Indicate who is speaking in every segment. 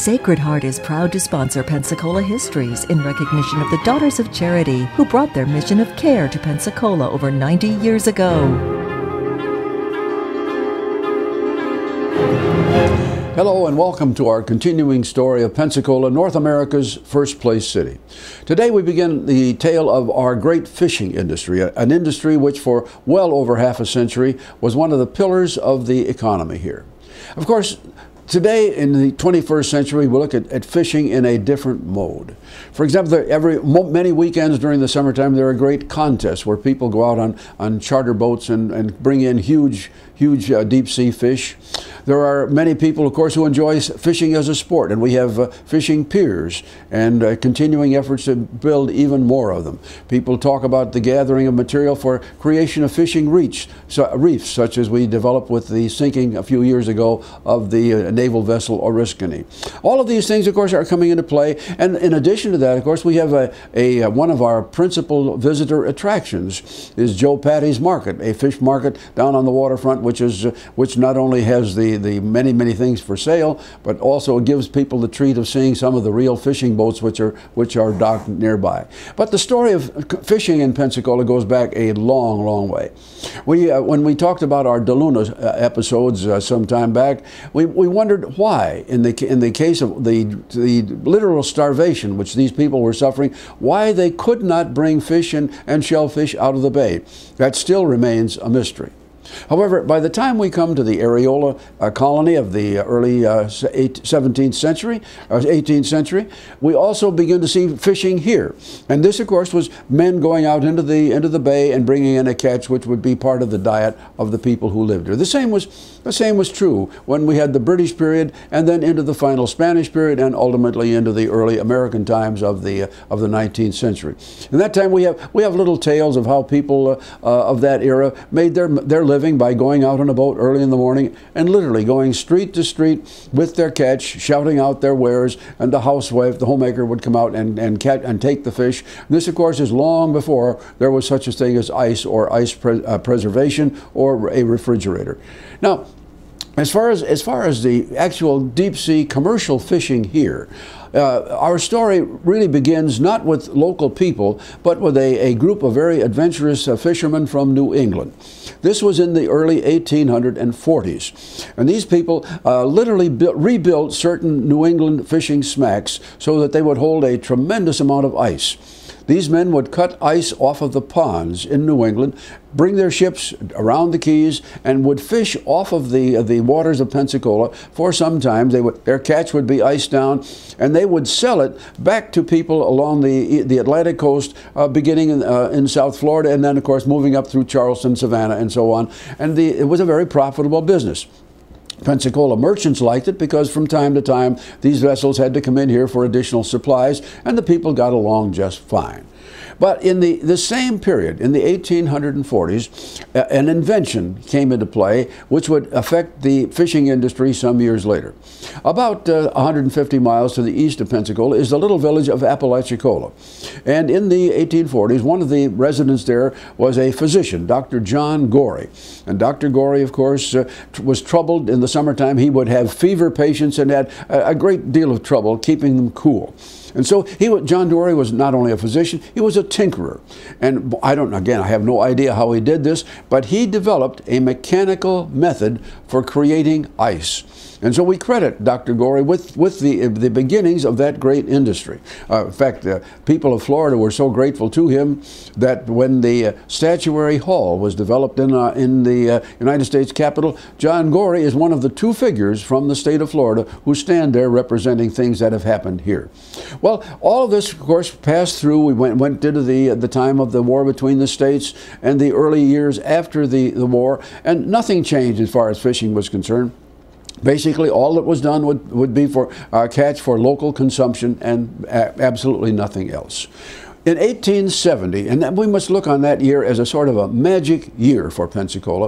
Speaker 1: Sacred Heart is proud to sponsor Pensacola Histories in recognition of the Daughters of Charity who brought their mission of care to Pensacola over 90 years ago.
Speaker 2: Hello and welcome to our continuing story of Pensacola, North America's first place city. Today we begin the tale of our great fishing industry, an industry which for well over half a century was one of the pillars of the economy here. Of course, today in the 21st century we look at fishing in a different mode. For example, many weekends during the summertime there are great contests where people go out on charter boats and bring in huge deep sea fish. There are many people, of course, who enjoy fishing as a sport, and we have fishing piers and continuing efforts to build even more of them. People talk about the gathering of material for creation of fishing reefs, such as we developed with the sinking a few years ago of the naval vessel Oriskany. All of these things, of course, are coming into play, and in addition to that, of course, we have one of our principal visitor attractions is Joe Patty's Market, a fish market down on the waterfront, which not only has the many things for sale, but also gives people the treat of seeing some of the real fishing boats which are docked nearby. But the story of fishing in Pensacola goes back a long way. When we talked about our DeLuna episodes some time back, we wondered why, in the case of the literal starvation which these people were suffering, why they could not bring fish and shellfish out of the bay. That still remains a mystery. However, by the time we come to the Areola colony of the early 17th century, or 18th century, we also begin to see fishing here. And this, of course, was men going out into the bay and bringing in a catch which would be part of the diet of the people who lived here. The same was true when we had the British period, and then into the final Spanish period, and ultimately into the early American times of the 19th century. In that time, we have little tales of how people of that era made their living by going out on a boat early in the morning and literally going street to street with their catch, shouting out their wares, and the housewife, the homemaker, would come out and take the fish. And this, of course, is long before there was such a thing as ice or ice preservation or a refrigerator. Now, as far as the actual deep sea commercial fishing here, our story really begins not with local people, but with a group of very adventurous fishermen from New England. This was in the early 1840s. And these people literally rebuilt certain New England fishing smacks so that they would hold a tremendous amount of ice. These men would cut ice off of the ponds in New England, bring their ships around the Keys, and would fish off of the waters of Pensacola for some time. Their catch would be iced down, and they would sell it back to people along the Atlantic coast, beginning in South Florida, and then, of course, moving up through Charleston, Savannah, and so on. And it was a very profitable business. Pensacola merchants liked it because from time to time these vessels had to come in here for additional supplies, and the people got along just fine. But in the same period, in the 1840s, an invention came into play which would affect the fishing industry some years later. About 150 miles to the east of Pensacola is the little village of RPHCh. And in the 1840s, one of the residents there was a physician, Dr. John Gorey. And Dr. Gorey, of course, was troubled in the summertime. He would have fever patients and had a great deal of trouble keeping them cool. And so John Gorey was not only a physician, he was a tinkerer. And I have no idea how he did this, but he developed a mechanical method for creating ice. And so we credit Dr. Gorey with the beginnings of that great industry. In fact, the people of Florida were so grateful to him that when the Statuary Hall was developed in the United States Capitol, John Gorey is one of the two figures from the state of Florida who stand there representing things that have happened here. Well, all of this, of course, passed through. We went into the time of the war between the states and the early years after the war, and nothing changed as far as fishing was concerned. Basically, all that was done would be for catch for local consumption and absolutely nothing else. In 1870, and we must look on that year as a sort of a magic year for Pensacola,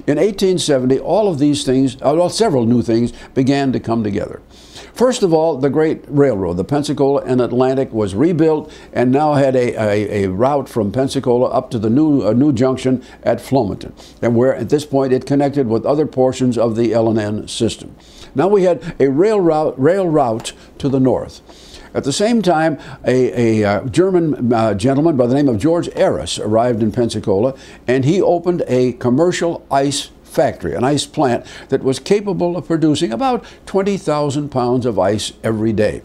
Speaker 2: in 1870, all of these things, several new things, began to come together. First of all, the great railroad, the Pensacola and Atlantic, was rebuilt and now had a route from Pensacola up to the new junction at Flomaton, and where at this point it connected with other portions of the L&N system. Now we had a rail route to the north. At the same time, a German gentleman by the name of George Eris arrived in Pensacola, and he opened a commercial ice factory, an ice plant that was capable of producing about 20,000 pounds of ice every day.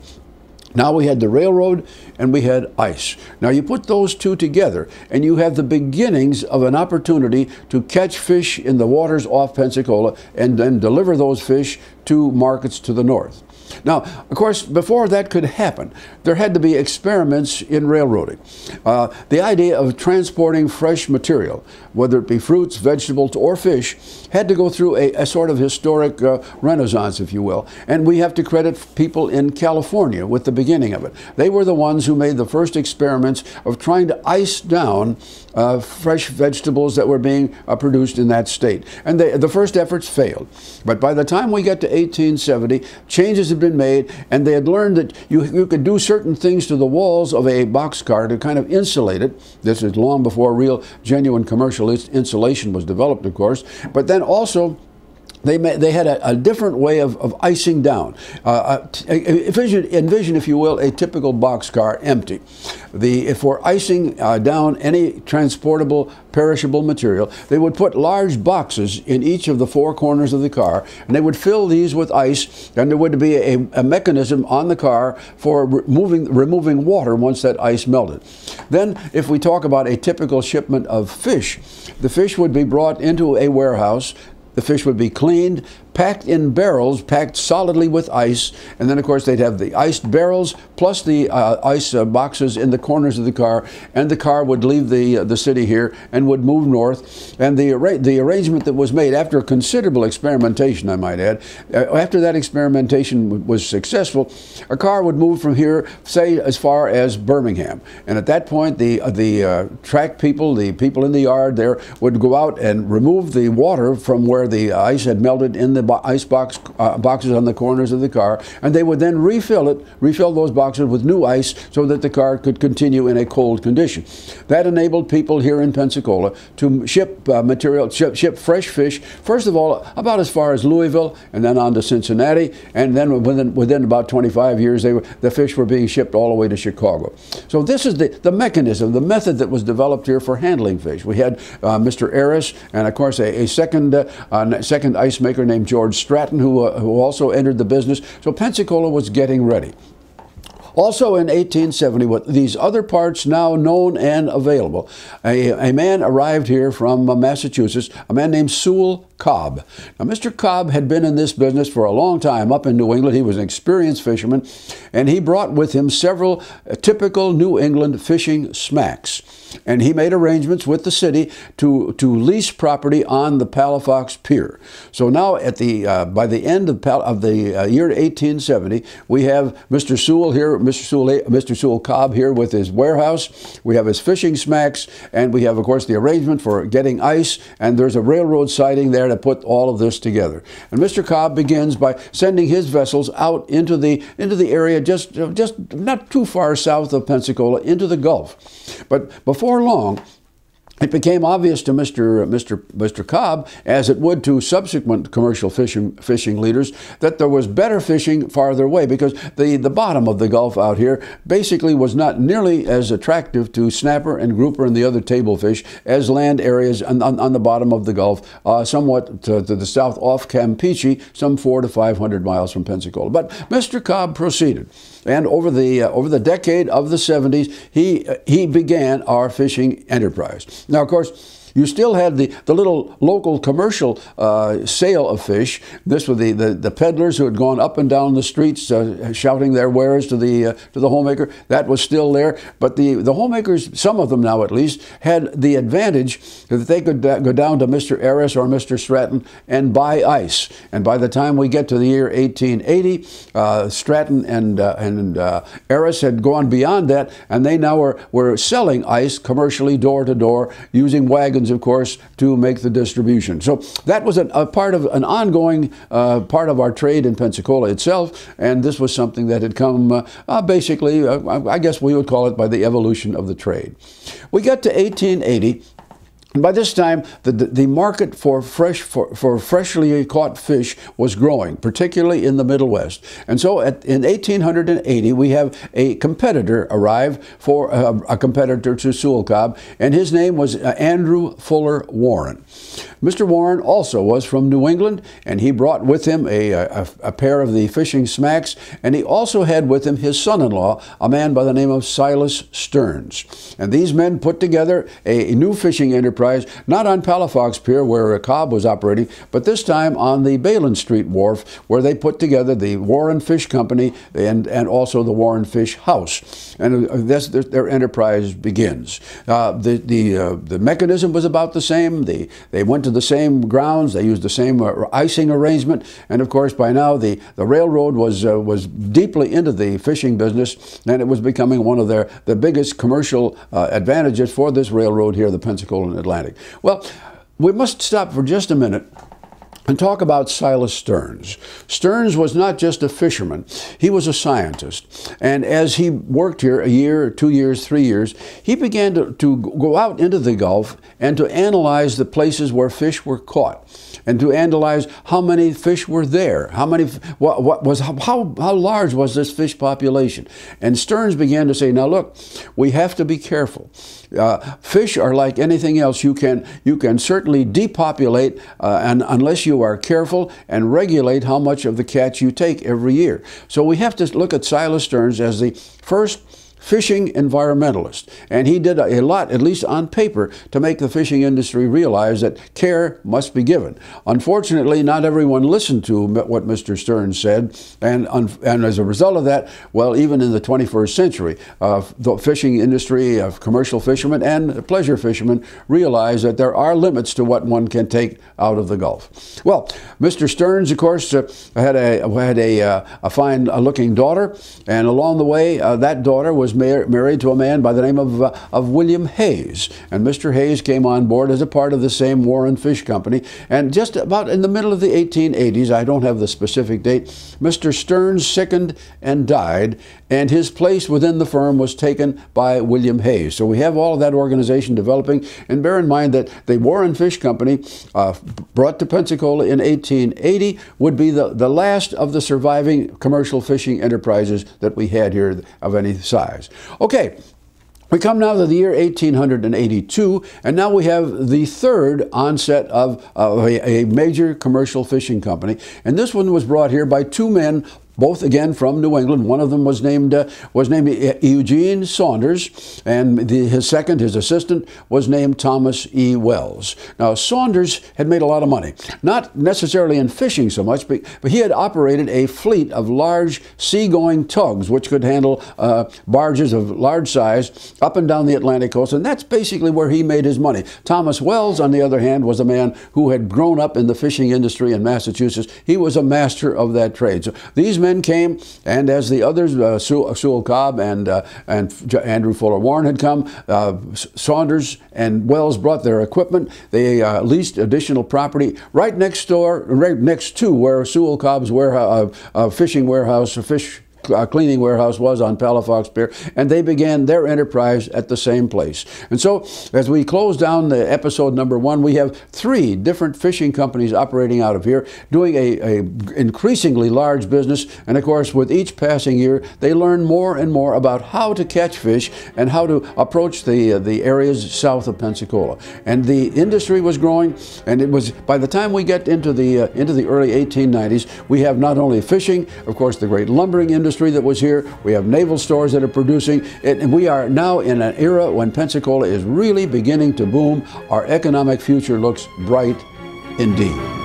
Speaker 2: Now we had the railroad and we had ice. Now you put those two together and you have the beginnings of an opportunity to catch fish in the waters off Pensacola and then deliver those fish to markets to the north. Now, of course, before that could happen, there had to be experiments in railroading. The idea of transporting fresh material, whether it be fruits, vegetables, or fish, had to go through a sort of historic renaissance, if you will. And we have to credit people in California with the beginning of it. They were the ones who made the first experiments of trying to ice down fresh vegetables that were being produced in that state. And the first efforts failed. But by the time we get to 1870, changes had been made, and they had learned that you could do certain things to the walls of a boxcar to kind of insulate it. This is long before real, genuine commercial insulation was developed, of course. But then also, they had a different way of icing down. Envision, if you will, a typical boxcar empty. For icing down any transportable, perishable material, they would put large boxes in each of the four corners of the car, and they would fill these with ice, and there would be a mechanism on the car for removing water once that ice melted. Then, if we talk about a typical shipment of fish, the fish would be brought into a warehouse. The fish would be cleaned, packed in barrels, packed solidly with ice, and then of course they'd have the iced barrels plus the ice boxes in the corners of the car, and the car would leave the city here and would move north. And the arrangement that was made after considerable experimentation, I might add, after that experimentation was successful, a car would move from here, say, as far as Birmingham. And at that point, the track people, the people in the yard there, would go out and remove the water from where the ice had melted in the ice boxes on the corners of the car, and they would then refill those boxes with new ice so that the car could continue in a cold condition. That enabled people here in Pensacola to ship ship fresh fish, first of all, about as far as Louisville, and then on to Cincinnati, and then within about 25 years, the fish were being shipped all the way to Chicago. So this is the mechanism, the method that was developed here for handling fish. We had Mr. Eris, and of course a second ice maker named George Stratton, who also entered the business. So Pensacola was getting ready. Also in 1870, with these other parts now known and available, a man arrived here from Massachusetts, a man named Sewell Cobb. Now, Mr. Cobb had been in this business for a long time up in New England. He was an experienced fisherman, and he brought with him several typical New England fishing smacks. And he made arrangements with the city to lease property on the Palafox Pier. So now, by the end of the year 1870, we have Mr. Sewell here, Mr. Sewell Cobb here with his warehouse. We have his fishing smacks, and we have, of course, the arrangement for getting ice. And there's a railroad siding there to put all of this together. And Mr. Cobb begins by sending his vessels out into the area just not too far south of Pensacola, into the Gulf. But before long, it became obvious to Mr. Cobb, as it would to subsequent commercial fishing leaders, that there was better fishing farther away, because the bottom of the Gulf out here basically was not nearly as attractive to snapper and grouper and the other table fish as land areas on the bottom of the Gulf, somewhat to the south off Campeche, some 400 to 500 miles from Pensacola. But Mr. Cobb proceeded. And over the decade of the 70s, he began our fishing enterprise. Now, of course, you still had the little local commercial sale of fish. This was the peddlers who had gone up and down the streets shouting their wares to the homemaker. That was still there. But the homemakers, some of them now at least, had the advantage that they could go down to Mr. Eris or Mr. Stratton and buy ice. And by the time we get to the year 1880, Stratton and Eris had gone beyond that, and they now were selling ice commercially door to door using wagons, of course, to make the distribution. So that was a part of an ongoing part of our trade in Pensacola itself, and this was something that had come basically, I guess we would call it, by the evolution of the trade. We get to 1880. And by this time, the market for freshly caught fish was growing, particularly in the Middle West. And so in 1880, we have a competitor arrive, for a competitor to Sewell Cobb, and his name was Andrew Fuller Warren. Mr. Warren also was from New England, and he brought with him a pair of the fishing smacks, and he also had with him his son-in-law, a man by the name of Silas Stearns. And these men put together a new fishing enterprise, not on Palafox Pier where Cobb was operating, but this time on the Balin Street Wharf, where they put together the Warren Fish Company and also the Warren Fish House. And their enterprise begins. The mechanism was about the same. They went to the same grounds. They used the same icing arrangement. And of course, by now the railroad was deeply into the fishing business, and it was becoming one of the biggest commercial advantages for this railroad here, the Pensacola and Atlantic. Well, we must stop for just a minute and talk about Silas Stearns. Stearns was not just a fisherman, he was a scientist. And as he worked here a year, 2 years, 3 years, he began to go out into the Gulf and to analyze the places where fish were caught, and to analyze how many fish were there, how large was this fish population. And Stearns began to say, now look, we have to be careful. Fish are like anything else. You can certainly depopulate and unless you are careful and regulate how much of the catch you take every year. So we have to look at Silas Stearns as the first fishing environmentalist, and he did a lot, at least on paper, to make the fishing industry realize that care must be given. Unfortunately, not everyone listened to what Mr. Stearns said, and as a result of that, well, even in the 21st century, the fishing industry of commercial fishermen and pleasure fishermen realize that there are limits to what one can take out of the Gulf. Well, Mr. Stearns, of course, had a fine-looking daughter, and along the way, that daughter was married to a man by the name of William Hayes. And Mr. Hayes came on board as a part of the same Warren Fish Company. And just about in the middle of the 1880s, I don't have the specific date, Mr. Stearns sickened and died, and his place within the firm was taken by William Hayes. So we have all of that organization developing. And bear in mind that the Warren Fish Company, brought to Pensacola in 1880, would be the last of the surviving commercial fishing enterprises that we had here of any size. Okay, we come now to the year 1882, and now we have the third onset of a major commercial fishing company. And this one was brought here by two men, both again from New England. One of them was named Eugene Saunders, and his assistant, was named Thomas E. Wells. Now, Saunders had made a lot of money, not necessarily in fishing so much, but he had operated a fleet of large seagoing tugs, which could handle barges of large size up and down the Atlantic coast, and that's basically where he made his money. Thomas Wells, on the other hand, was a man who had grown up in the fishing industry in Massachusetts. He was a master of that trade. So these men came, and as the others, Sewell Cobb and Andrew Fuller Warren had come, Saunders and Wells brought their equipment. They leased additional property right next to where Sewell Cobb's fishing warehouse, cleaning warehouse was on Palafox Pier, and they began their enterprise at the same place. And so, as we close down the episode number 1, we have 3 different fishing companies operating out of here, doing a increasingly large business. And of course, with each passing year, they learn more and more about how to catch fish and how to approach the areas south of Pensacola. And the industry was growing, and it was, by the time we get into the early 1890s, we have not only fishing, of course, the great lumbering industry that was here. We have naval stores that are producing it, and we are now in an era when Pensacola is really beginning to boom. Our economic future looks bright indeed.